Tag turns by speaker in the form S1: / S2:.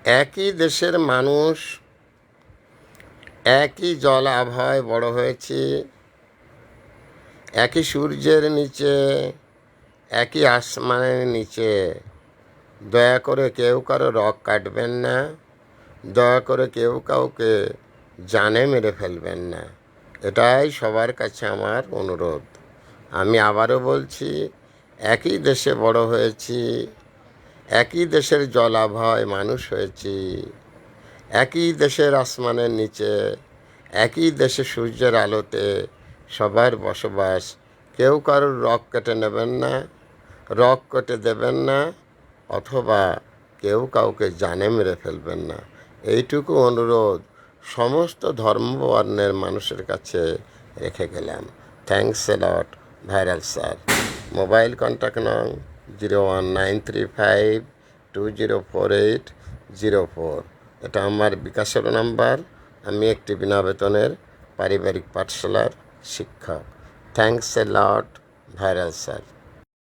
S1: একই দেশের মানুষ, একই জল আবহাওয়ায় বড় হয়েছি, একই সূর্যের নিচে, একই আসমানের নিচে। দয়া করে কেউ কারো রগ কাটবেন না, দয়া করে কেউ কাউকে জানে মেরে ফেলবেন না। এটাই সবার কাছে আমার অনুরোধ। আমি আবারও বলছি, একই দেশে বড় হয়েছি, একই দেশের জল আবহাওয়ায় মানুষ হয়েছি, একই দেশের আসমানের নিচে, একই দেশে সূর্যের আলোতে সবার বসবাস। কেউ কারোর রগ কেটে নেবেন না, রগ কেটে দেবেন না, অথবা কেউ কাউকে জানে মেরে ফেলবেন না। এইটুকু অনুরোধ সমস্ত ধর্মবর্ণের মানুষের কাছে রেখে গেলাম। Thanks a lot, viral sir. Mobile contact নং 01935204804। এটা আমার বিকাশের নাম্বার। আমি একটি বিনা বেতনের পারিবারিক পাঠশালার শিক্ষক। Thanks a lot, viral sir.